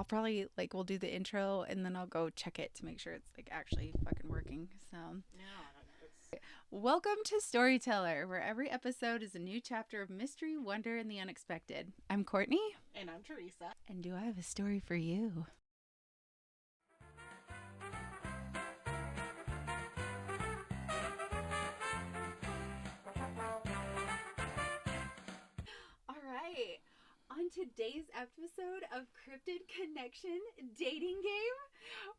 I'll probably like we'll do the intro and then I'll go check it to make sure it's like actually fucking working. So welcome to Storyteller, where every episode is a new chapter of mystery, wonder, and the unexpected. I'm Courtney. And I'm Teresa. And do I have a story for you? All right. On today's episode of Cryptid Connection Dating Game,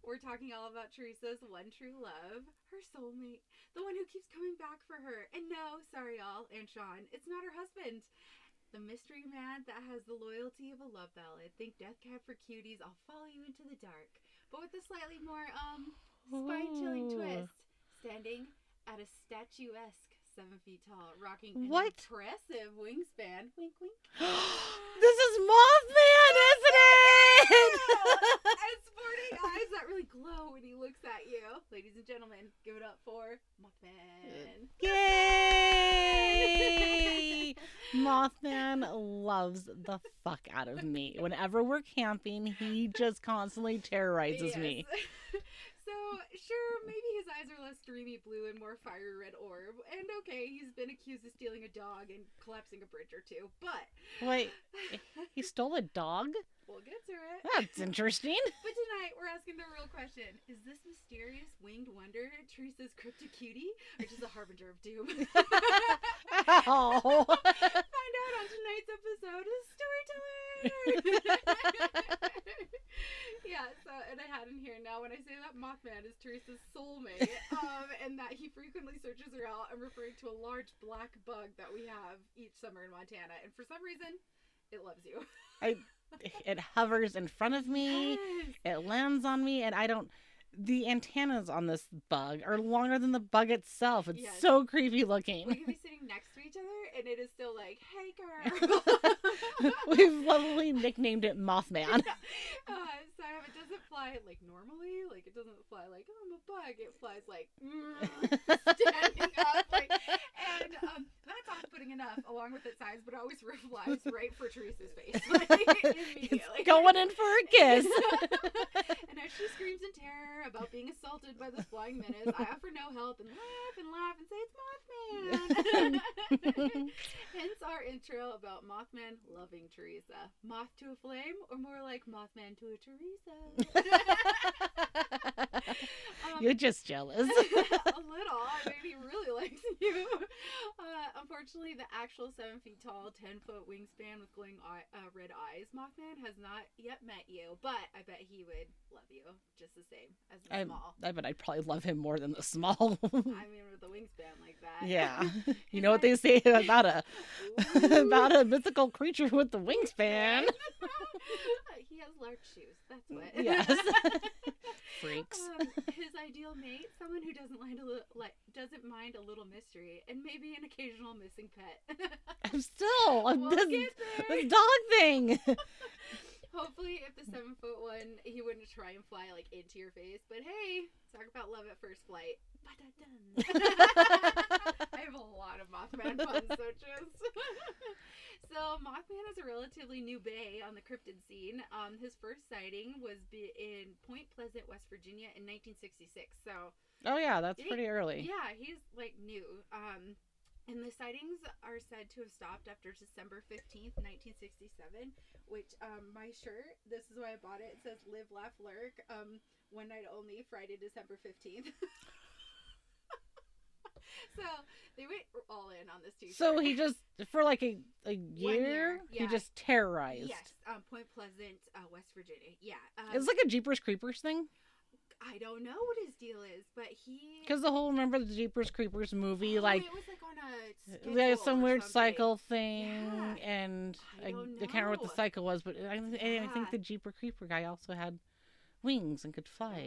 we're talking all about Teresa's one true love, her soulmate, the one who keeps coming back for her. And no, sorry y'all, and Sean, it's not her husband. The mystery man that has the loyalty of a love ballad. Think Death Cab for Cuties, I'll follow you into the dark. But with a slightly more, spine-chilling twist. Standing at a statuesque 7 feet tall, rocking an impressive wingspan. Wink, wink. This is Mothman, isn't it? And sporting eyes that really glow when he looks at you. Ladies and gentlemen, give it up for Mothman. Yay! Mothman loves the fuck out of me. Whenever we're camping, he just constantly terrorizes me. So, sure, maybe his eyes are less dreamy blue and more fiery red orb. And okay, he's been accused of stealing a dog and collapsing a bridge or two, but... Wait, he stole a dog? We'll get to it. That's interesting. But tonight, we're asking the real question. Is this mysterious winged wonder Teresa's cryptic cutie, or just a harbinger of doom? Oh. Find out on tonight's episode of Storyteller. Yeah, so, and I had in here now, when I say that Mothman is Teresa's soulmate, and that he frequently searches her out, I'm referring to a large black bug that we have each summer in Montana, and for some reason, it loves you. It hovers in front of me, Yes. It lands on me, and the antennas on this bug are longer than the bug itself. It's so creepy looking. We could be sitting next to each other, and it is still like, hey, girl. We've lovely nicknamed it Mothman. So it doesn't fly like normally. Like, it doesn't fly like, oh, I'm a bug. It flies like, standing up. Like, and that's off-putting enough, along with its size, but it always flies right for Teresa's face. Like, immediately. It's going in for a kiss. And as she screams in terror about being assaulted by this flying menace, I offer no help and laugh and say it's Mothman. Hence our intro about Mothman loving Teresa. Moth to a flame, or more like Mothman to a Teresa. You're just jealous. A little. I mean, he really likes you. Unfortunately, the actual 7 feet tall, 10-foot wingspan with glowing red eyes Mothman has not yet met you, but I bet he would love you just the same as the small. I bet I'd probably love him more than the small. I mean, with the wingspan like that. Yeah. You know what they say about a mythical creature with the wingspan? He has large shoes. That's what. Yes. Freaks. His ideal mate, someone who doesn't mind a little mystery, and maybe an occasional missing pet. We'll this dog thing. Hopefully, if the 7-foot one, he wouldn't try and fly like into your face. But hey, talk about love at first flight. I have a lot of Mothman puns, so just. So Mothman is a relatively new bae on the cryptid scene. His first sighting was in Point Pleasant, West Virginia in 1966. So. Oh yeah, that's pretty early. Yeah, he's like new. And the sightings are said to have stopped after December 15th, 1967, which, my shirt, this is why I bought it. It says live, laugh, lurk, one night only, Friday, December 15th. So they went all in on this t-shirt. So he just, for like a year, yeah. He just terrorized. Yes, Point Pleasant, West Virginia. Yeah. It's like a Jeepers Creepers thing. I don't know what his deal is, but he... Because remember the Jeepers Creepers movie? It was like on a schedule there's some or weird something. cycle thing, Yeah. and I don't can't remember what know. the cycle was, but I think the Jeeper Creeper guy also had wings and could fly.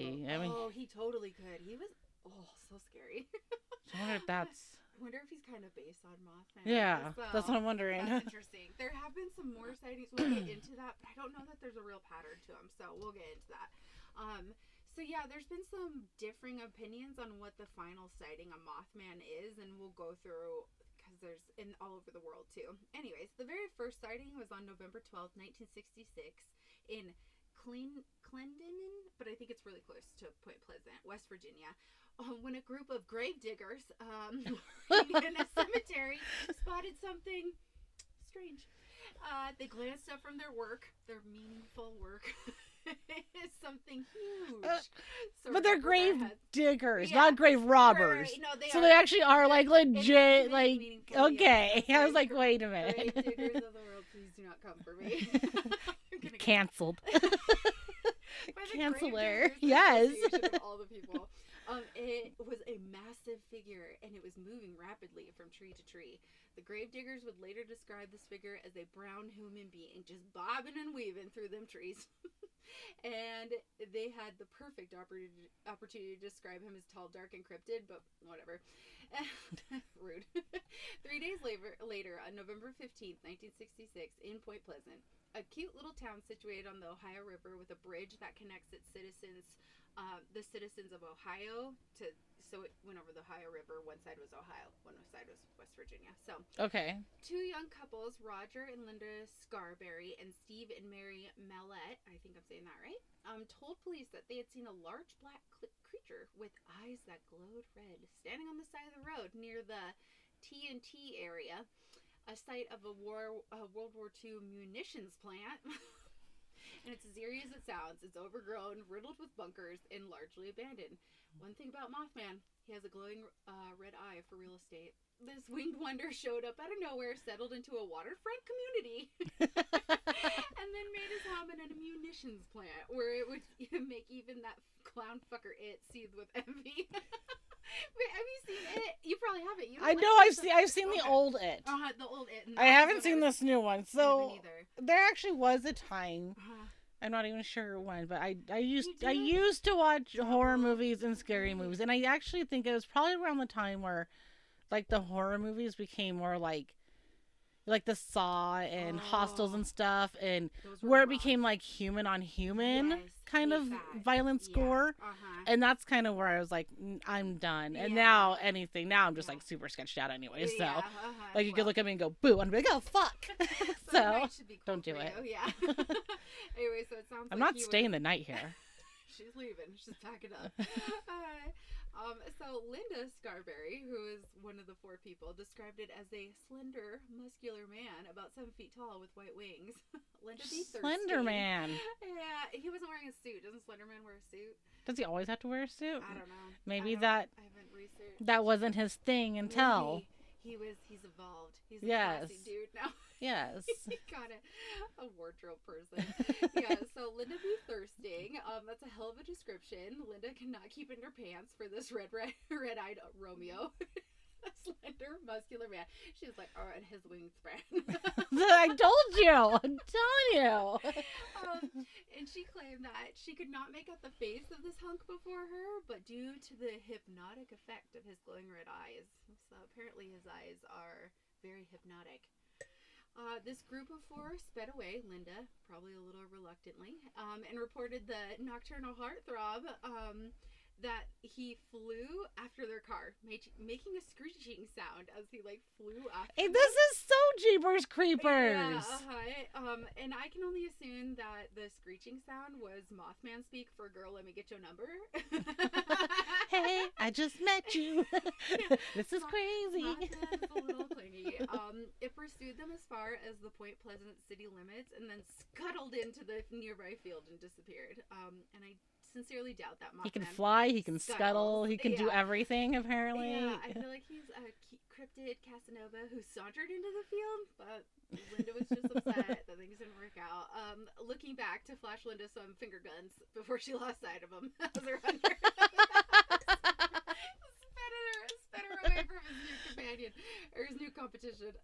He totally could. He was, so scary. I wonder if that's... I wonder if he's kind of based on Mothman. Yeah, so, that's what I'm wondering. That's interesting. There have been some more sightings. We'll get into that, but I don't know that there's a real pattern to them, so we'll get into that. So yeah, there's been some differing opinions on what the final sighting of Mothman is, and we'll go through, because there's in all over the world too. Anyways, the very first sighting was on November 12th, 1966 in Clendenin, but I think it's really close to Point Pleasant, West Virginia, when a group of grave diggers in a cemetery spotted something strange. They glanced up from their meaningful work. Something huge. But they're grave diggers, not grave robbers. Right. No, so they actually are like legit, like, okay. Yeah. I was like, wait a minute. Grave diggers of the world, please do not come for me. Cancelled. Canceller. Yes. Of all the people. It was a massive figure, and it was moving rapidly from tree to tree. The gravediggers would later describe this figure as a brown human being, just bobbing and weaving through them trees. And they had the perfect opportunity to describe him as tall, dark, and cryptid, but whatever. Rude. 3 days later, on November 15th, 1966, in Point Pleasant, a cute little town situated on the Ohio River with a bridge that connects its citizens, the citizens of Ohio to, so it went over the Ohio River. One side was Ohio, one side was West Virginia. So, okay. Two young couples, Roger and Linda Scarberry and Steve and Mary Mallette, I think I'm saying that right, told police that they had seen a large black creature with eyes that glowed red standing on the side of the road near the TNT area, a site of a World War II munitions plant. And it's as eerie as it sounds. It's overgrown, riddled with bunkers, and largely abandoned. One thing about Mothman, he has a glowing red eye for real estate. This winged wonder showed up out of nowhere, settled into a waterfront community, and then made his home in a munitions plant, where it would make even that clown fucker It seethe with envy. Wait, have you seen It? You probably haven't. I know. I've seen the old It. The old It. I haven't seen this new one. So either. There actually was a time. I'm not even sure when, but I used to watch horror movies and scary movies, and I actually think it was probably around the time where, like, the horror movies became more like the Saw and Hostels and stuff, and where it became like human on human kind of violence gore. And that's kind of where I was like, I'm done. And now I'm just like super sketched out anyway. So like you could look at me and go, boo, and I'd be like, oh fuck. So don't do it. Yeah. Anyway, so it sounds. I'm not staying the night here. She's leaving. She's packing up. So Linda Scarberry, who is one of the four people, described it as a slender, muscular man about 7 feet tall with white wings. Linda be thirsty. Slender man. Yeah, he wasn't wearing a suit. Doesn't Slender Man wear a suit? Does he always have to wear a suit? I don't know. Maybe I haven't researched. that wasn't his thing until. Maybe. He's evolved. He's a classy dude now. Yes. He got a wardrobe person. Yeah, so Linda be thirsting. That's a hell of a description. Linda cannot keep in her pants for this red-eyed Romeo. A slender, muscular man. She's like, oh, and his wingspan. I told you. I'm telling you. And she claimed that she could not make out the face of this hunk before her, but due to the hypnotic effect of his glowing red eyes. So apparently his eyes are very hypnotic. This group of four sped away, Linda, probably a little reluctantly, and reported the nocturnal heartthrob that he flew after their car, making a screeching sound as he flew after them. This is so Jeepers Creepers. Yeah, and I can only assume that the screeching sound was Mothman speak for "Girl, let me get your number." Hey, I just met you. This is crazy. Mothman is a little clingy. It pursued them as far as the Point Pleasant city limits, and then scuttled into the nearby field and disappeared. And I sincerely doubt that Mothman. He can fly, he can scuttle, he can do everything, apparently. Yeah, I feel like he's a cryptid Casanova who sauntered into the field, but Linda was just upset that things didn't work out. Looking back to flash Linda some finger guns before she lost sight of him as her hunter. Sped her away from his new companion, or his new competition.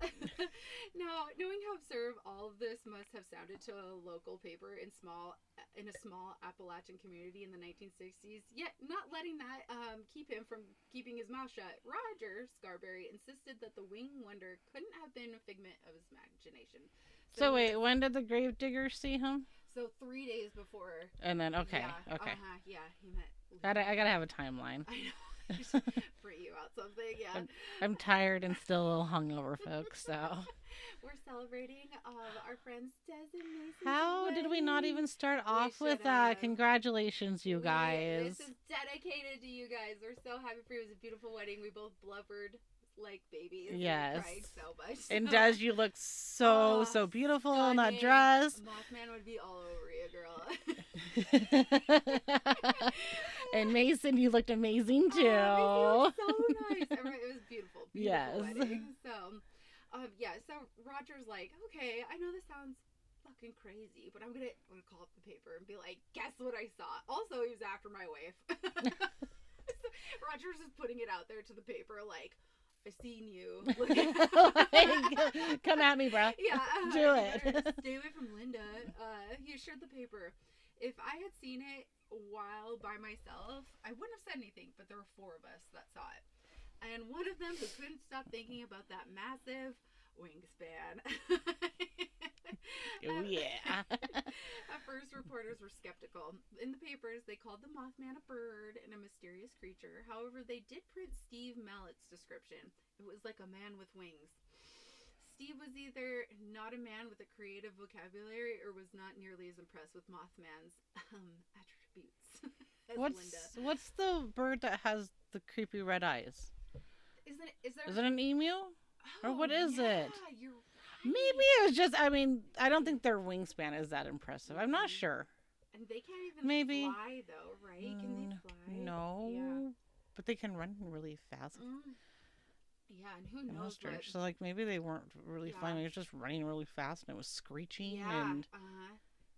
Now, knowing how absurd all of this must have sounded to a local paper in a small Appalachian community in the 1960s, yet not letting that keep him from keeping his mouth shut, Roger Scarberry insisted that the winged wonder couldn't have been a figment of his imagination. So wait, when did the gravediggers see him? So 3 days before. And then, okay. Yeah, he met. I gotta have a timeline. I know. Free you out something, yeah. I'm tired and still a little hungover, folks, so. We're celebrating our friends Des and Mason's How did we not even start off with congratulations, you guys. This is dedicated to you guys. We're so happy for you. It was a beautiful wedding. We both blubbered like babies. Yes. We cried so much. And Des, you look so beautiful in that dress. Mothman would be all over you, girl. And Mason, you looked amazing too. Oh, so nice. It was beautiful. Yes. Wedding. So Roger's like, okay, I know this sounds fucking crazy, but I'm gonna call up the paper and be like, guess what I saw? Also, he was after my wife. So Roger's just putting it out there to the paper, like, I seen you. Come at me, bro. Yeah, do it. Stay away from Linda. He assured the paper. If I had seen it while by myself, I wouldn't have said anything. But there were 4 of us that saw it. And one of them who couldn't stop thinking about that massive wingspan. Oh, yeah. At first, reporters were skeptical. In the papers, they called the Mothman a bird and a mysterious creature. However, they did print Steve Mallett's description. It was like a man with wings. Steve was either not a man with a creative vocabulary or was not nearly as impressed with Mothman's attributes as Linda. What's the bird that has the creepy red eyes? Is it an emu? Or what is it? You're right. Maybe it was just, I don't think their wingspan is that impressive. I'm not sure. And they can't even fly, though, right? Can they fly? No. Yeah. But they can run really fast. Yeah, and who knows what... So, like, maybe they weren't really flying. They were just running really fast, and it was screeching. And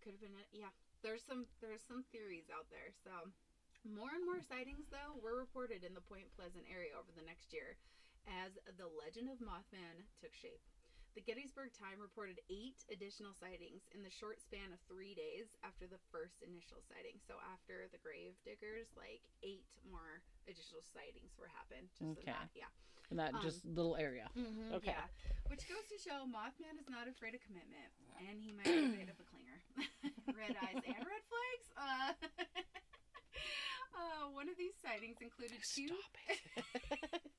could have been it. Yeah, there's some theories out there. So, more and more sightings, though, were reported in the Point Pleasant area over the next year as the legend of Mothman took shape. The Gettysburg Times reported 8 additional sightings in the short span of 3 days after the first initial sighting. So after the grave diggers, like 8 more additional sightings were happened. In that just little area. Mm-hmm, okay. Yeah. Which goes to show Mothman is not afraid of commitment, and he might be a bit of a clinger. Red eyes and red flags. One of these sightings included 2. Stop it.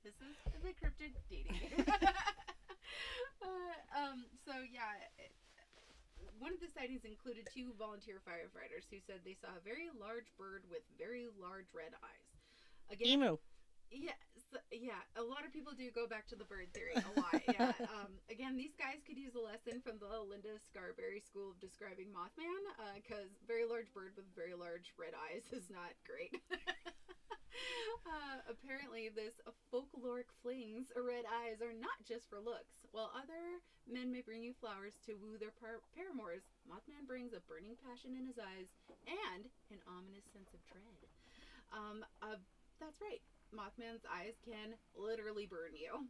This is the Cryptid Dating Game. One of the sightings included 2 volunteer firefighters who said they saw a very large bird with very large red eyes. Again, emu. Yeah. A lot of people do go back to the bird theory a lot. Yeah. Again, these guys could use a lesson from the Linda Scarberry School of describing Mothman, because very large bird with very large red eyes is not great. Apparently, this folkloric flings red eyes are not just for looks. While other men may bring you flowers to woo their paramours, Mothman brings a burning passion in his eyes and an ominous sense of dread. That's right. Mothman's eyes can literally burn you.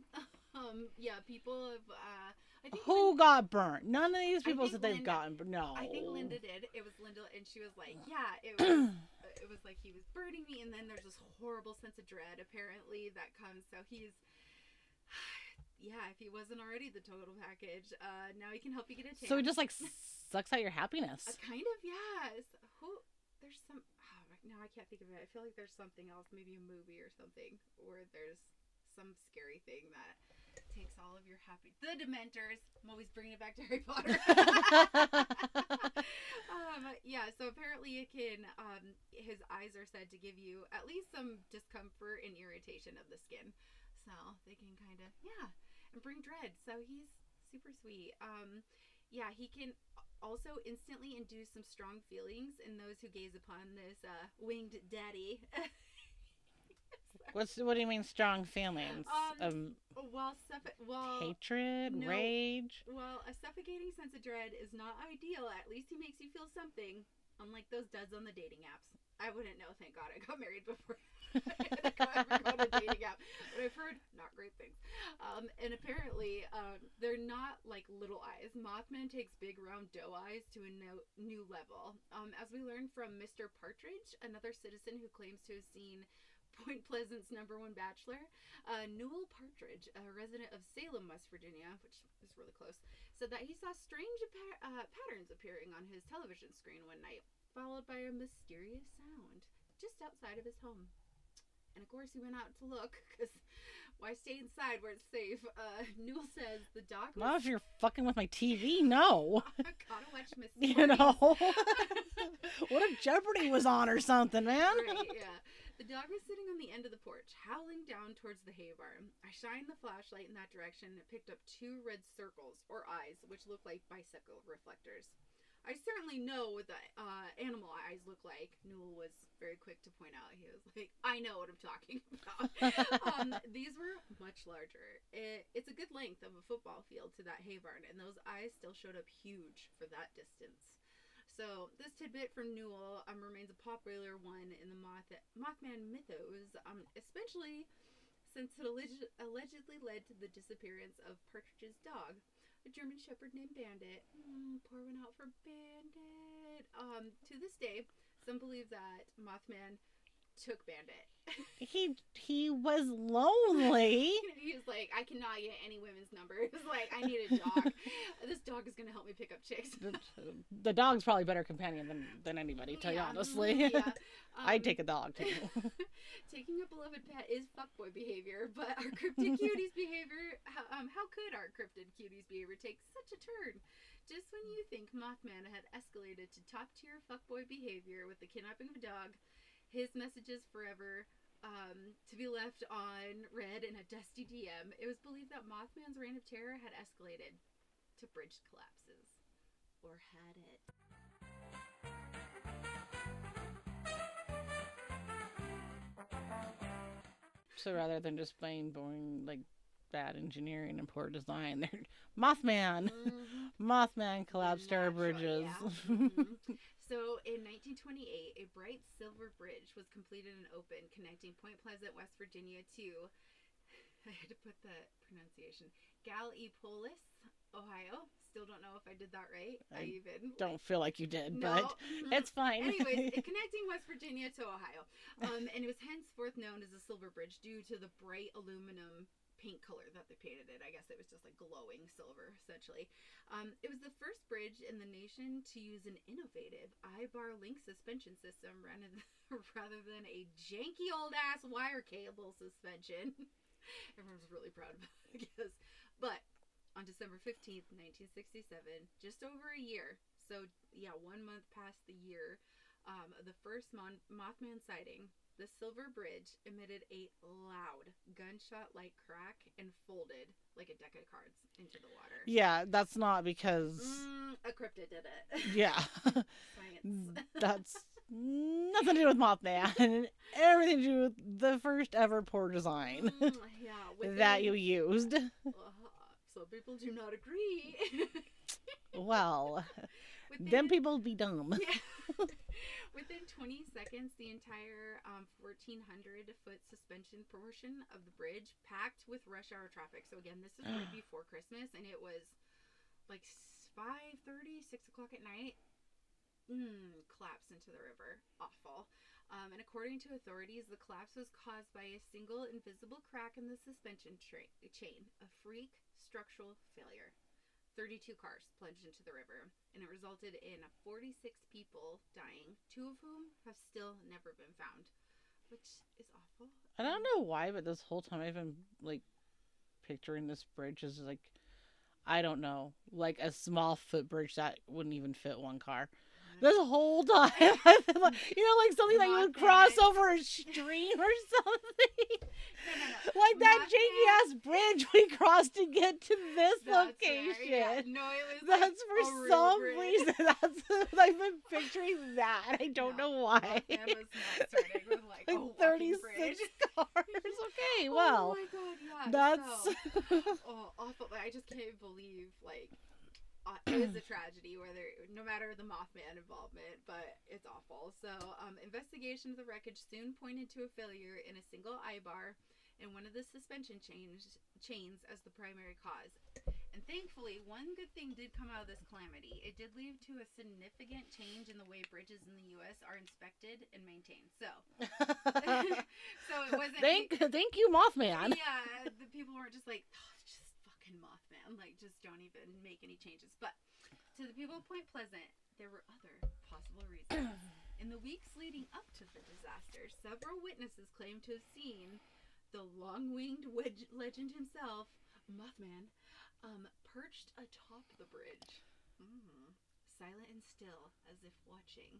People have. Who got burnt? None of these people said they've gotten burnt. No. I think Linda did. It was Linda, and she was like, "Yeah, it was." It was like he was burning me, and then there's this horrible sense of dread. Apparently, that comes. So he's. Yeah, if he wasn't already the total package, now he can help you get a chance. So he just like sucks out your happiness. Kind of, yes. There's some. No, I can't think of it. I feel like there's something else, maybe a movie or something, where there's some scary thing that takes all of your happy. The Dementors. I'm always bringing it back to Harry Potter. So apparently it can. His eyes are said to give you at least some discomfort and irritation of the skin, so they can kind of and bring dread. So he's super sweet. He can also instantly induce some strong feelings in those who gaze upon this winged daddy. What do you mean strong feelings? Hatred, rage? Well, a suffocating sense of dread is not ideal. At least he makes you feel something. Unlike those duds on the dating apps. I wouldn't know, thank God I got married before I ever got a dating app. But I've heard not great things. And apparently, they're not like little eyes. Mothman takes big round doe eyes to a new level. As we learned from Mr. Partridge, another citizen who claims to have seen Point Pleasant's #1 bachelor, Newell Partridge, a resident of Salem, West Virginia, which is really close, said that he saw strange patterns appearing on his television screen one night, followed by a mysterious sound just outside of his home. And of course, he went out to look, because why stay inside where it's safe? Newell says the dog was... Well, if you're fucking with my TV, no. Gotta watch Miss You know? What if Jeopardy was on or something, man? Right, yeah. The dog was sitting on the end of the porch, howling down towards the hay barn. I shined the flashlight in that direction and it picked up 2 red circles, or eyes, which look like bicycle reflectors. I certainly know what the animal eyes look like. Newell was very quick to point out. He was like, I know what I'm talking about. These were much larger. It's a good length of a football field to that hay barn, and those eyes still showed up huge for that distance. So this tidbit from Newell remains a popular one in the Mothman mythos, especially since it allegedly led to the disappearance of Partridge's dog, a German Shepherd named Bandit. Pour one out for Bandit. To this day, some believe that Mothman took Bandit. He was lonely. He was like, I cannot get any women's number. He was like, I need a dog. This dog is going to help me pick up chicks. The dog's probably a better companion than anybody, tell you honestly. Yeah. I'd take a dog, too. Taking a beloved pet is fuckboy behavior, but our cryptid cuties behavior, how could our cryptid cuties behavior take such a turn? Just when you think Mothman had escalated to top-tier fuckboy behavior with the kidnapping of a dog, his messages forever to be left on read in a dusty DM. It was believed that Mothman's reign of terror had escalated to bridge collapses. Or had it. So rather than just plain boring, like, bad engineering and poor design, they're Mothman. Mothman collapsed our bridges. Yeah. So in 1928, a bright silver bridge was completed and opened, connecting Point Pleasant, West Virginia to, I had to put the pronunciation, Gallipolis, Ohio. Still don't know if I did that right. I don't feel like you did, but it's fine. Anyways, connecting West Virginia to Ohio. And it was henceforth known as the Silver Bridge due to the bright aluminum paint color that they painted it. I guess it was just like glowing silver, essentially. It was the first bridge in the nation to use an innovative eye-bar link suspension system rather than a janky old-ass wire cable suspension. Everyone's really proud of it, I guess. But on December 15th, 1967, just over a year, so yeah, 1 month past the year, the first Mothman sighting, the Silver Bridge emitted a loud gunshot-like crack and folded like a deck of cards into the water. Yeah, that's not because... a cryptid did it. Yeah. Science. That's nothing to do with Mothman. Everything to do with the first ever poor design that you used. Some people do not agree. Well, them people be dumb. Yeah. Within 20 seconds, the entire 1,400-foot suspension portion of the bridge packed with rush hour traffic. So again, this is right before Christmas, and it was like 5:30, 6 o'clock at night. Collapsed into the river. Awful. And according to authorities, the collapse was caused by a single invisible crack in the suspension chain, a freak structural failure. 32 cars plunged into the river, and it resulted in 46 people dying, 2 of whom have still never been found, which is awful. I don't know why, but this whole time I've been, like, picturing this bridge as, like, I don't know, like a small footbridge that wouldn't even fit one car. This whole time, you know, like something that you would cross over a stream or something. No. Like that janky ass bridge we crossed to get to this location. Right. Yeah. No, it was that's like for some reason. That's I've been picturing that. I don't know why. That was not starting with like 36 cars. Okay, well. Oh my god, yeah. That's awful. I just can't believe like. It was a tragedy, no matter the Mothman involvement, but it's awful. So, investigation of the wreckage soon pointed to a failure in a single eye bar and one of the suspension chains as the primary cause. And thankfully, one good thing did come out of this calamity. It did lead to a significant change in the way bridges in the U.S. are inspected and maintained. So it wasn't... Thank you, Mothman. Yeah, the people weren't just like... Mothman, like, just don't even make any changes. But to the people of Point Pleasant, there were other possible reasons. In the weeks leading up to the disaster, several witnesses claimed to have seen the long-winged legend himself, Mothman, perched atop the bridge, silent and still, as if watching.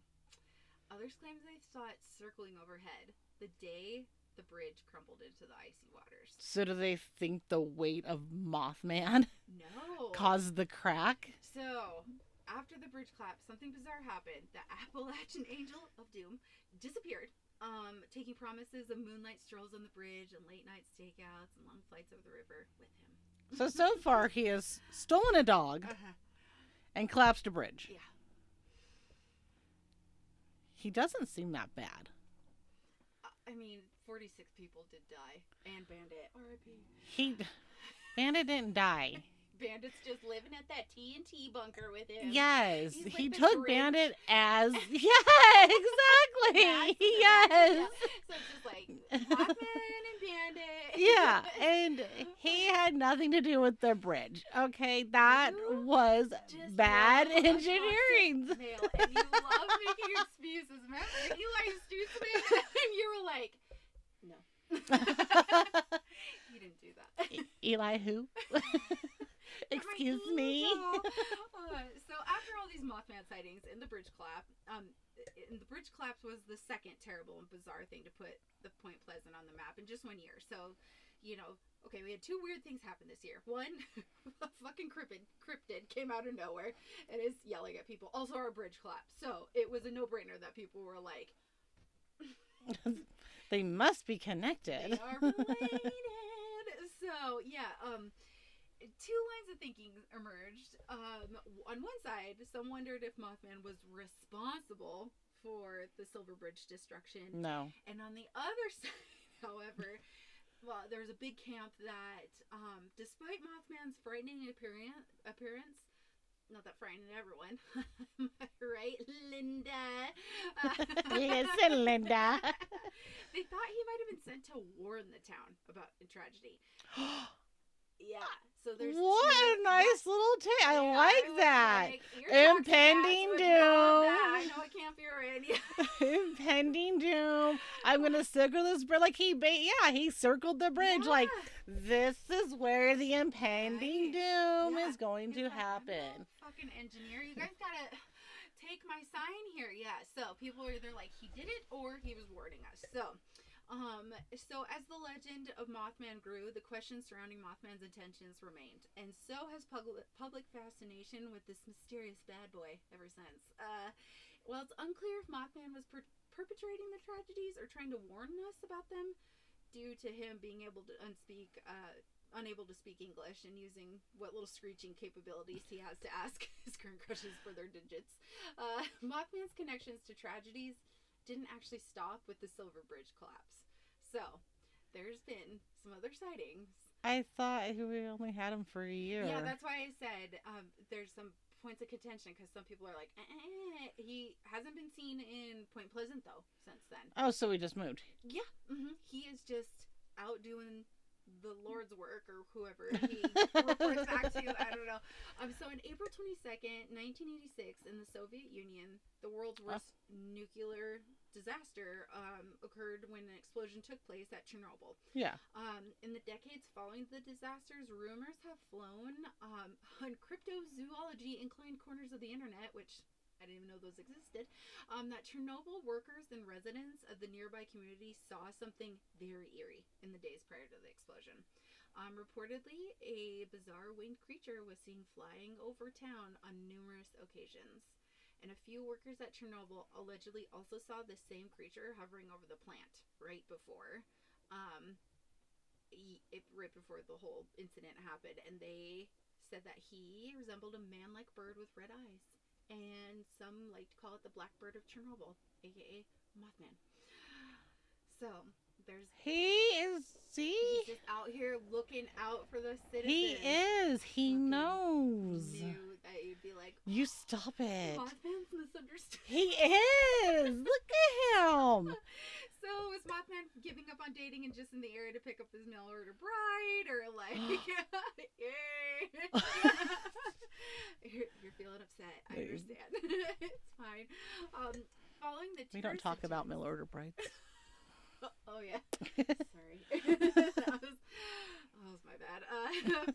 Others claimed they saw it circling overhead the day the bridge crumbled into the icy waters. So do they think the weight of Mothman No. caused the crack? So, after the bridge collapsed, something bizarre happened. The Appalachian Angel of Doom disappeared, taking promises of moonlight strolls on the bridge and late night stakeouts and long flights over the river with him. So far he has stolen a dog and collapsed a bridge. Yeah. He doesn't seem that bad. I mean, 46 people did die. And Bandit. R.I.P. Bandit didn't die. Bandit's just living at that TNT bunker with him. Yes. He's like he the took Grinch. Bandit as... Yeah, exactly. Yes. So it's just like Mothman and Bandit. Yeah, and he had nothing to do with the bridge. Okay, that was Just bad love a engineering. toxic male, and you love making excuses. Remember Eli Stutzman? And you were like, no. He didn't do that. Eli who? Excuse me. So after all these Mothman sightings in the bridge collapse, was the second terrible and bizarre thing to put the Point Pleasant on the map in just 1 year. So, we had two weird things happen this year. One, a fucking cryptid came out of nowhere and is yelling at people. Also, our bridge collapsed. So it was a no-brainer that people were like, They must be connected. they are related. So, yeah, two lines of thinking emerged. On one side, some wondered if Mothman was responsible for the Silver Bridge destruction. No. And on the other side, however, there's a big camp that, despite Mothman's frightening appearance, not that frightening to everyone, right, Linda? Listen, Linda. They thought he might have been sent to warn the town about a tragedy. Yeah. So there's what a nice little take. I like that. Like, impending doom. I know it can't be right. Impending doom. I'm gonna circle this bridge. Like he circled the bridge. Yeah. Like this is where the impending doom Yeah. is going He's to like, happen. I'm no fucking engineer. You guys gotta take my sign here. Yeah. So people are either like he did it or he was warning us. So as the legend of Mothman grew, the questions surrounding Mothman's intentions remained, and so has public fascination with this mysterious bad boy ever since. While it's unclear if Mothman was perpetrating the tragedies or trying to warn us about them, due to him being able to unable to speak English and using what little screeching capabilities he has to ask his current crushes for their digits, Mothman's connections to tragedies didn't actually stop with the Silver Bridge collapse. So, there's been some other sightings. I thought we only had him for a year. Yeah, that's why I said there's some points of contention, because some people are like, he hasn't been seen in Point Pleasant, though, since then. Oh, so he just moved. Yeah. He is just out doing the Lord's work, or whoever he reports back to. I don't know. So on April 22nd, 1986, in the Soviet Union, the world's worst nuclear disaster occurred when an explosion took place at Chernobyl. Yeah. In the decades following the disasters, rumors have flown on cryptozoology inclined corners of the internet, which I didn't even know those existed, that Chernobyl workers and residents of the nearby community saw something very eerie in the days prior to the explosion. Reportedly, a bizarre winged creature was seen flying over town on numerous occasions. And a few workers at Chernobyl allegedly also saw the same creature hovering over the plant right before the whole incident happened. And they said that he resembled a man-like bird with red eyes. And some like to call it the Black Bird of Chernobyl, aka Mothman. So he's just out here looking out for the citizens. He is. He knows. Knew that you'd be like, you stop it. Mothman's misunderstood. He is. Look at him. So is Mothman giving up on dating and just in the area to pick up his mail order bride, or like, yay? You're feeling upset. I understand. It's fine. Following the We don't talk about mail order brides. Oh yeah. Sorry. that was my bad.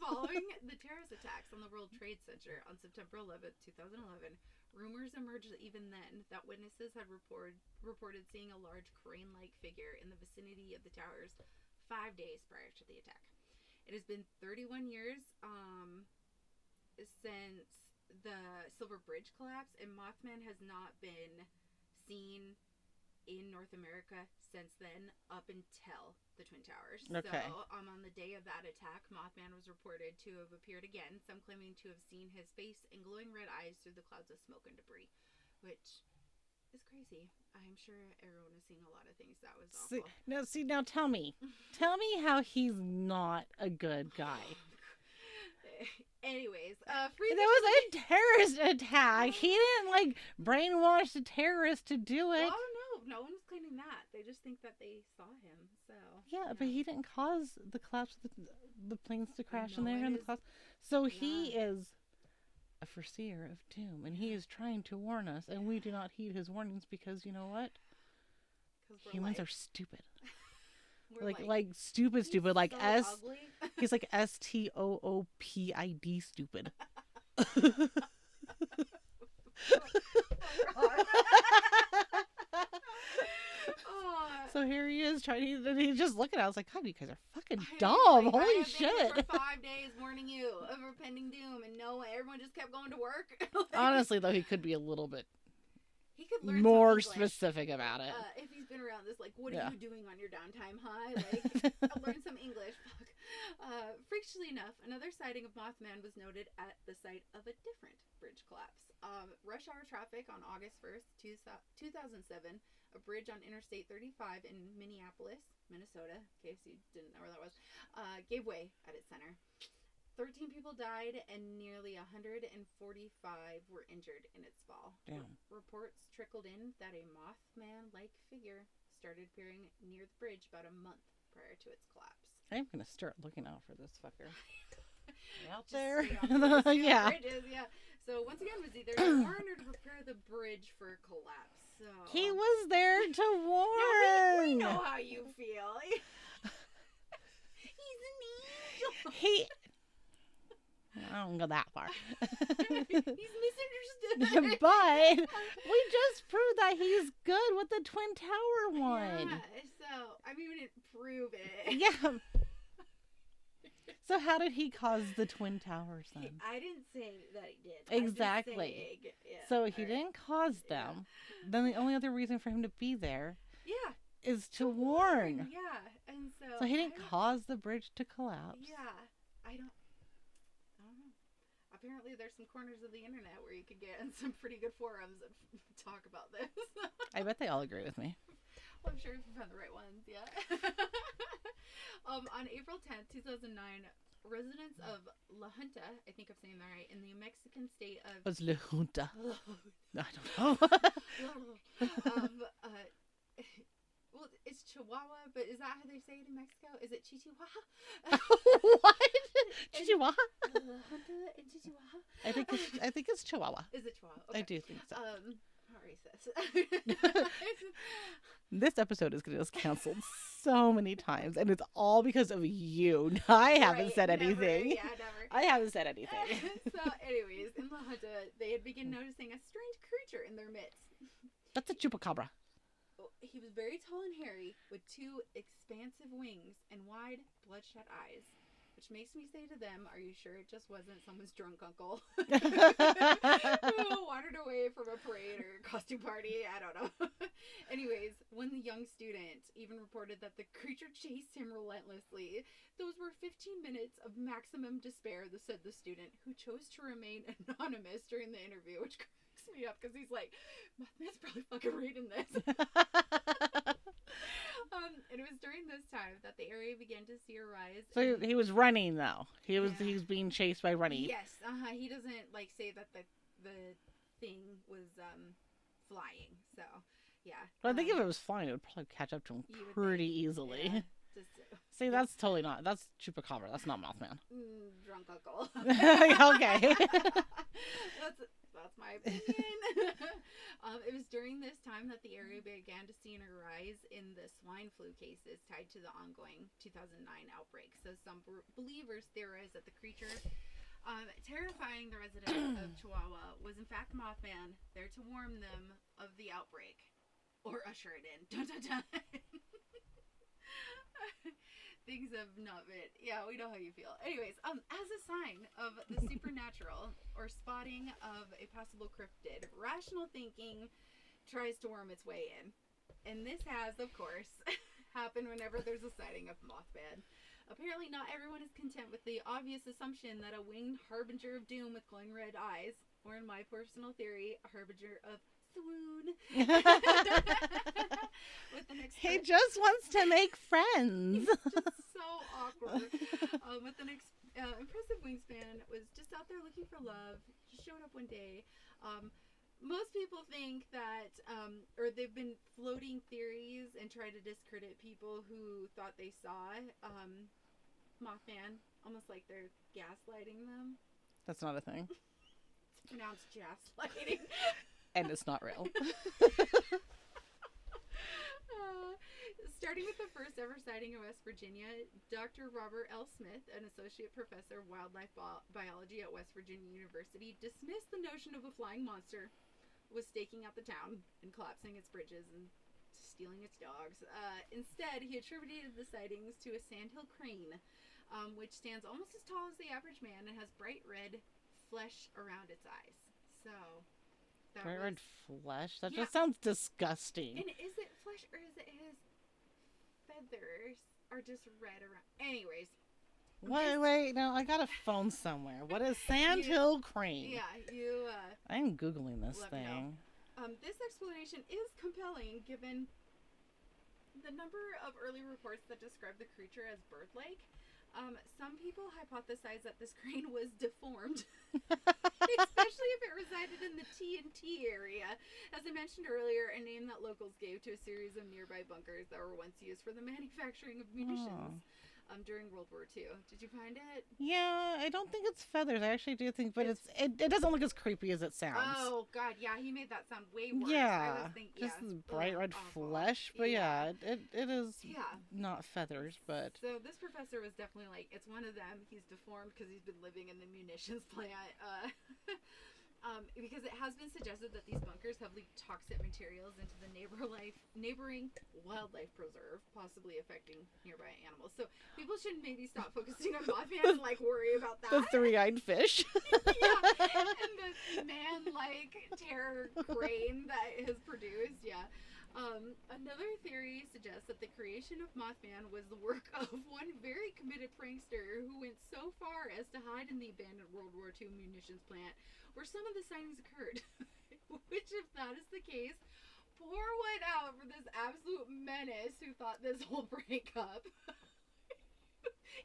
Following the terrorist attacks on the World Trade Center on September 11th, 2011, rumors emerged even then that witnesses had reported seeing a large crane-like figure in the vicinity of the towers 5 days prior to the attack. It has been 31 years since the Silver Bridge collapse, and Mothman has not been seen in North America since then, up until the Twin Towers. Okay. So, on the day of that attack, Mothman was reported to have appeared again, some claiming to have seen his face and glowing red eyes through the clouds of smoke and debris, which is crazy. I'm sure everyone has seen a lot of things. That was awful. Now tell me. Tell me how he's not a good guy. Anyways, that was a terrorist attack. He didn't, brainwash the terrorists to do it. Oh, no one's claiming that. They just think that they saw him, so. Yeah, but he didn't cause the collapse of the planes to crash in there in the clouds. So he is a foreseer of doom, and he is trying to warn us, and we do not heed his warnings because, you know what? Humans are stupid. like stupid, like so S. Ugly. He's like STOOPID stupid. So here he is he's just looking at us like, God, you guys are fucking dumb. Holy shit. I have been for 5 days warning you of impending doom, and everyone just kept going to work. Honestly, though, he could be a little bit he could learn more specific about it. If he's been around this, what are you doing on your downtime, huh? Learn some English. Freakishly enough, another sighting of Mothman was noted at the site of a different bridge collapse. Rush hour traffic on August 1st, 2007, a bridge on Interstate 35 in Minneapolis, Minnesota, in case you didn't know where that was, gave way at its center. 13 people died and nearly 145 were injured in its fall. Damn. Reports trickled in that a Mothman-like figure started appearing near the bridge about a month prior to its collapse. I'm going to start looking out for this fucker. Out Just there. yeah. Bridges, yeah. So once again, was either to warn or to prepare the bridge for collapse. So He was there to warn. we know how you feel. He's an angel. I don't go that far. He's misunderstood. But we just proved that he's good with the Twin Tower one. Yeah, so, we didn't prove it. Yeah. So how did he cause the Twin Towers then? I didn't say that he did. Exactly. So he didn't cause them. Yeah. Then the only other reason for him to be there is to warn. Yeah. And so he didn't cause the bridge to collapse. Yeah. I don't know. Apparently there's some corners of the internet where you could get in some pretty good forums that talk about this. I bet they all agree with me. Well, I'm sure if you found the right ones, yeah. On April 10th, 2009, residents of La Junta, I think I'm saying that right, in the Mexican state of... What's La Junta? I don't know. Well, it's Chihuahua, but is that how they say it in Mexico? Is it Chihuahua? What? Chihuahua? La Junta in Chihuahua? I think it's Chihuahua. Is it Chihuahua? Okay. I do think so. How racist. This episode is getting us canceled so many times, and it's all because of you. I haven't said anything. Never. I haven't said anything. So, anyways, in La Junta, they had begun noticing a strange creature in their midst. That's a chupacabra. He was very tall and hairy, with 2 expansive wings and wide, bloodshot eyes. Which makes me say to them, are you sure it just wasn't someone's drunk uncle who wandered away from a parade or costume party? I don't know. Anyways, when the young student even reported that the creature chased him relentlessly, those were 15 minutes of maximum despair, said the student, who chose to remain anonymous during the interview, which cracks me up because he's like, Mothman's probably fucking reading this. And it was during this time that the area began to see a rise. So he was running, though. He was being chased by running. Yes. He doesn't say that the thing was flying. So yeah. But I think if it was flying, it would probably catch up to him pretty easily. Yeah, see, that's totally not. That's Chupacabra. That's not Mothman. Drunk uncle. Okay. That's my opinion. It was during this time that the area began to see a rise in the swine flu cases tied to the ongoing 2009 outbreak. So some believers theorize that the creature terrifying the residents of Chihuahua was in fact Mothman, there to warn them of the outbreak. Or usher it in. Dun, dun, dun. Things have not been. Yeah, we know how you feel. Anyways, as a sign of the supernatural or spotting of a possible cryptid, rational thinking tries to worm its way in. And this has, of course, happened whenever there's a sighting of Mothman. Apparently not everyone is content with the obvious assumption that a winged harbinger of doom with glowing red eyes, or in my personal theory, a harbinger of swoon. He just wants to make friends. Just so awkward. With an impressive wingspan, was just out there looking for love. Just showed up one day. Most people think that, or they've been floating theories and try to discredit people who thought they saw Mothman, almost like they're gaslighting them. That's not a thing. It's pronounced gaslighting. And it's not real. Starting with the first ever sighting in West Virginia, Dr. Robert L. Smith, an associate professor of wildlife biology at West Virginia University, dismissed the notion of a flying monster was staking out the town and collapsing its bridges and stealing its dogs. Instead, he attributed the sightings to a sandhill crane, which stands almost as tall as the average man and has bright red flesh around its eyes. So, bright red flesh? That just sounds disgusting. And is it flesh or is it his feathers are just red around? Anyways. Wait, no, I got a phone somewhere. What is sandhill crane? Yeah, you... I'm Googling this thing. This explanation is compelling given the number of early reports that describe the creature as bird-like. Some people hypothesize that this crane was deformed, especially if it resided in the TNT area. As I mentioned earlier, a name that locals gave to a series of nearby bunkers that were once used for the manufacturing of munitions during World War II. Did you find it? Yeah, I don't think it's feathers. I actually do think, but it doesn't look as creepy as it sounds. Oh, God, yeah, he made that sound way worse. Yeah, I was thinking, just bright red flesh, but it is not feathers, but... So this professor was definitely like, it's one of them. He's deformed because he's been living in the munitions plant. Because it has been suggested that these bunkers have leaked toxic materials into the neighboring wildlife preserve, possibly affecting nearby animals. So people should maybe stop focusing on Mothman and worry about that. The three-eyed fish. Yeah, and the man terror crane that it has produced. Yeah. Another theory suggests that the creation of Mothman was the work of one very committed prankster who went so far as to hide in the abandoned World War II munitions plant where some of the sightings occurred. Which, if that is the case, pour one out for this absolute menace who thought this whole breakup.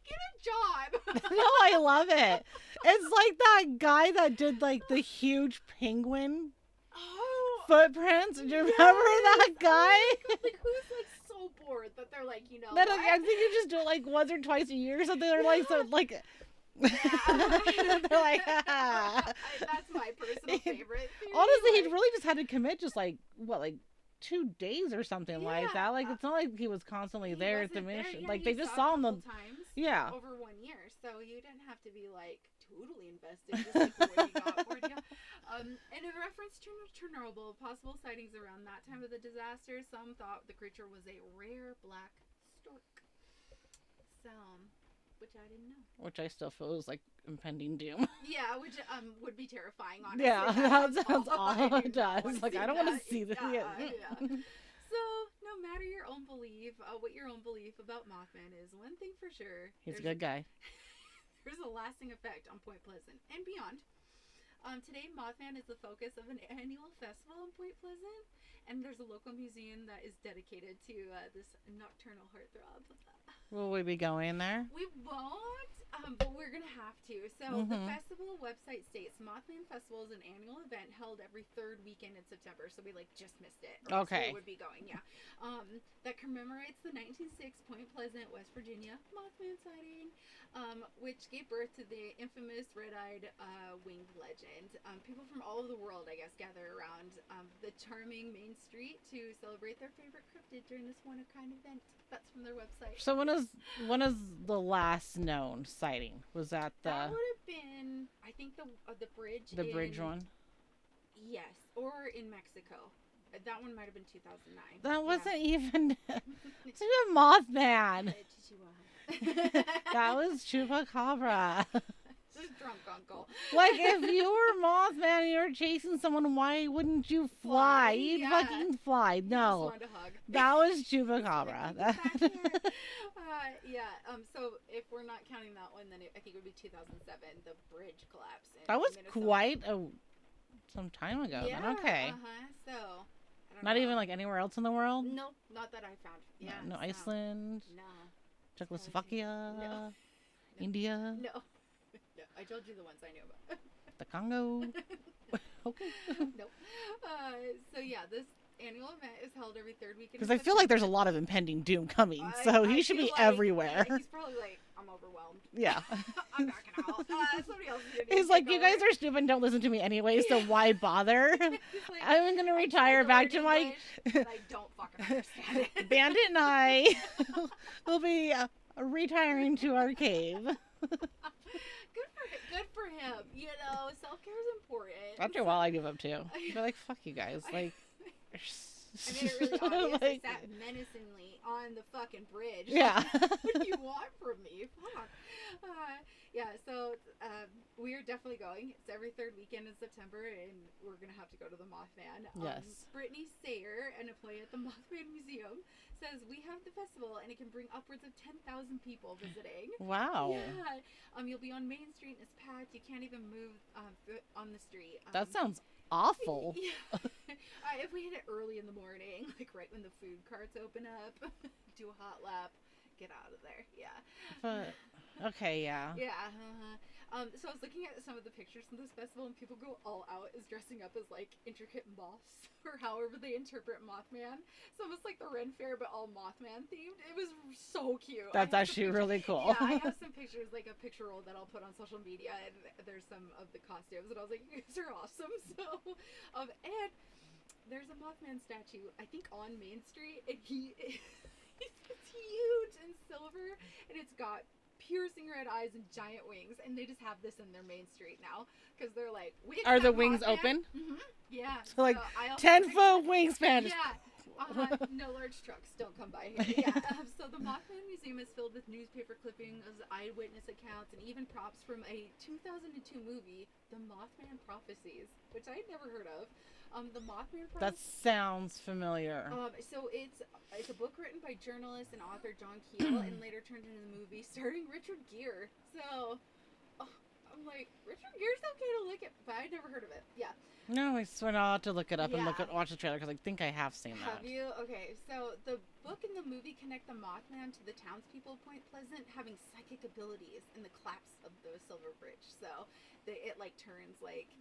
Get a job. No, I love it. It's like that guy that did the huge penguin footprints. Do you remember that guy? Who's so bored that they're I think you just do it once or twice a year or something. They're they're that's my personal favorite theory. Honestly, he really just had to commit 2 days or something like that. It's not like he was constantly there at the mission. They just saw him times over 1 year, so you didn't have to be totally invested just when you got bored. And in reference to Chernobyl, possible sightings around that time of the disaster, some thought the creature was a rare black stork. So, which I didn't know. Which I still feel is impending doom. Yeah, which would be terrifying, honestly. Yeah, that sounds awful. It does. I don't want to see that. Yeah. So, no matter your own belief, what your own belief about Mothman is, one thing for sure. He's a good guy. There's a lasting effect on Point Pleasant and beyond. Today, Mothman is the focus of an annual festival in Point Pleasant, and there's a local museum that is dedicated to this nocturnal heartthrob. Will we be going there? We won't, but we're going to have to. So the festival website states Mothman Festival is an annual event held every third weekend in September. So we just missed it. Okay. We would be going, yeah. that commemorates the 1906 Point Pleasant, West Virginia Mothman sighting, which gave birth to the infamous red-eyed winged legend. People from all over the world, I guess, gather around the charming main street to celebrate their favorite cryptid during this one-of-kind event. That's from their website. So when is the last known sighting? Was that the? That would have been, I think, the bridge. The bridge one. Yes, or in Mexico. That one might have been 2009. That wasn't even. It's a Mothman. That was Chupacabra. This drunk uncle. Like, if you were Mothman and you were chasing someone, why wouldn't you fly? You'd fucking fly. No. Just wanted to hug. That was Chupacabra. So if we're not counting that one, then I think it would be 2007, the bridge collapse. That was Minnesota. quite some time ago. Yeah. Then. Okay. So. Not even like anywhere else in the world? No, not that I found. Yeah. No, Iceland? No. Czechoslovakia? No. India? No. I told you the ones I knew about. The Congo? Okay. Nope. So yeah, this annual event is held every third weekend. Because I feel like there's a lot of impending doom coming, so he should be everywhere. He's probably like, I'm overwhelmed. Yeah. I'm backing out. Somebody else is He's like, you guys are stupid and don't listen to me anyway, so why bother? Like, I'm going to retire back to my... I don't fucking understand it. Bandit and I will be retiring to our cave. Good for him. You know, self-care is important. After a while, I give up too. I'd be like, fuck you guys. Like... I made it really obvious. I sat menacingly on the fucking bridge. Yeah. What do you want from me? Fuck. So we are definitely going. It's every third weekend in September, and we're going to have to go to the Mothman. Yes. Brittany Sayer, an employee at the Mothman Museum, says we have the festival, and it can bring upwards of 10,000 people visiting. Wow. Yeah. You'll be on Main Street, and it's packed. You can't even move on the street. That sounds awful. Yeah. If we hit it early in the morning, like right when the food carts open up, do a hot lap, get out of there. Yeah. But okay, yeah. Yeah. So I was looking at some of the pictures from this festival, and people go all out as dressing up as like intricate moths or however they interpret Mothman. So it was like the Ren Fair, but all Mothman themed. It was so cute. That's actually really cool. Yeah, I have some pictures, like a picture roll that I'll put on social media, and there's some of the costumes, and I was like, you guys are awesome. So, and there's a Mothman statue, I think, on Main Street, and he's huge and silver, and it's got piercing red eyes and giant wings, and they just have this in their Main Street now because they're like, are the wings Mothman open? Mm-hmm. Yeah. So like 10-foot wingspan. Yeah. No large trucks don't come by here. Yeah. So the Mothman Museum is filled with newspaper clippings, eyewitness accounts, and even props from a 2002 movie, The Mothman Prophecies, which I'd never heard of. The Mothman Prophecies. That sounds familiar. So it's a book written by journalist and author John Keel, and later turned into the movie starring Richard Gere. So I'm like, Richard Gere's okay to look at, but I'd never heard of it. Yeah. No, I swear I'll have to look it up and watch the trailer because I think I have seen that. Have you? Okay, so the book and the movie connect the Mothman to the townspeople of Point Pleasant having psychic abilities in the collapse of the Silver Bridge. So it like turns like,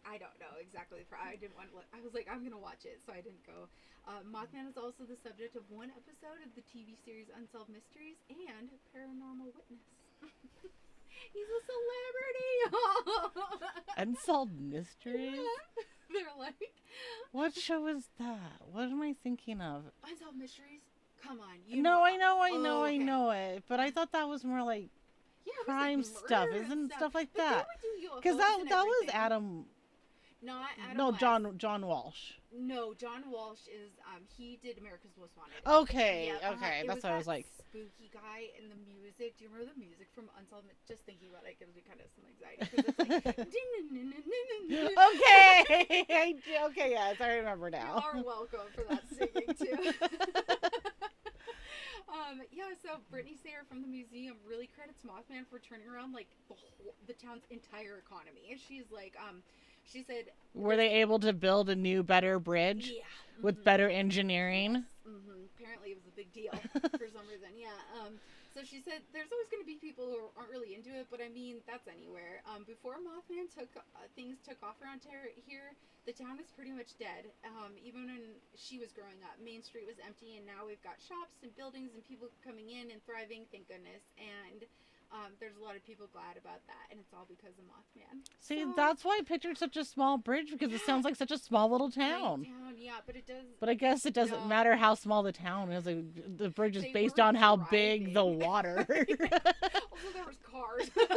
I don't know exactly. I didn't want to. I was like, I'm gonna watch it, so I didn't go. Mothman is also the subject of one episode of the TV series Unsolved Mysteries and Paranormal Witness. He's a celebrity. Unsolved Mysteries? Yeah. They're like... What show is that? What am I thinking of? Unsolved Mysteries? Come on. I know it. But I thought that was more like crime stuff, isn't stuff like that? Because that was Adam... Not Adam No, West. John Walsh. No, John Walsh is, he did America's Most Wanted. Okay, yeah, okay, that's what I was like. Spooky guy in the music. Do you remember the music from Unsolved? Just thinking about it gives me kind of some anxiety. Because it's like, okay, yes, I remember now. You are welcome for that singing too. So Brittany Sayer from the museum really credits Mothman for turning around like the town's entire economy. And she's like, she said, were they able to build a new, better bridge? Yeah. With better engineering? Yes. Apparently it was a big deal for some reason. Yeah. So she said there's always going to be people who aren't really into it, but I mean, that's anywhere. Before Mothman things took off around here, the town was pretty much dead. Even when she was growing up, Main Street was empty, and now we've got shops and buildings and people coming in and thriving, thank goodness. And there's a lot of people glad about that, and it's all because of Mothman. See, that's why I pictured such a small bridge, because it sounds like such a small little town. Yeah, but it does. But I guess it doesn't matter how small the town is. Like, the bridge is based on how big the water. Also, there was cars. It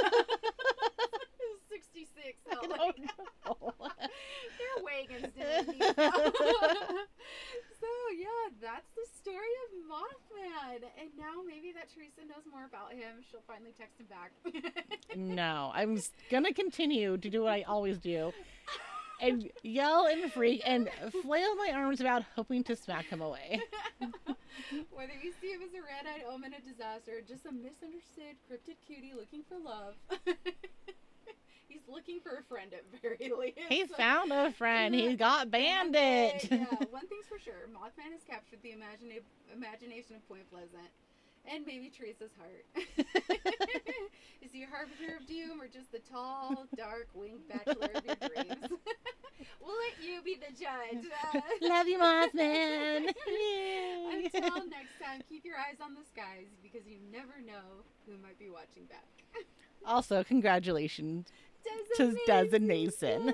was 66. I don't know. Their wagons didn't. So yeah, that's the story of Mothman, and now maybe that Teresa knows more about him. She'll finally text him back. No, I'm gonna continue to do what I always do, and yell and freak and flail my arms about, hoping to smack him away. Whether you see him as a red-eyed omen of disaster, just a misunderstood cryptid cutie looking for love. He's looking for a friend at very least. He found a friend. He got bandit. Yeah, one thing's for sure. Mothman has captured the imagination of Point Pleasant. And maybe Teresa's heart. Is he a harbinger of doom, or just the tall, dark, winged bachelor of your dreams? We'll let you be the judge. Love you, Mothman. Until next time, keep your eyes on the skies, because you never know who might be watching back. Also, congratulations to Des and Mason.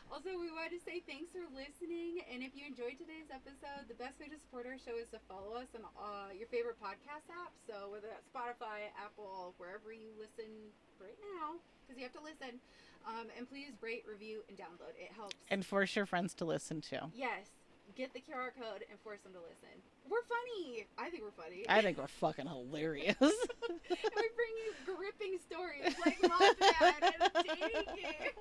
Also, we wanted to say thanks for listening, and if you enjoyed today's episode, the best way to support our show is to follow us on your favorite podcast app. So whether that's Spotify, Apple, wherever you listen right now, because you have to listen. And please rate, review, and download. It helps. And force your friends to listen too. Yes. Get the QR code and force them to listen. We're funny. I think we're funny. I think we're fucking hilarious. And we bring you gripping stories like Mothman and a dating game.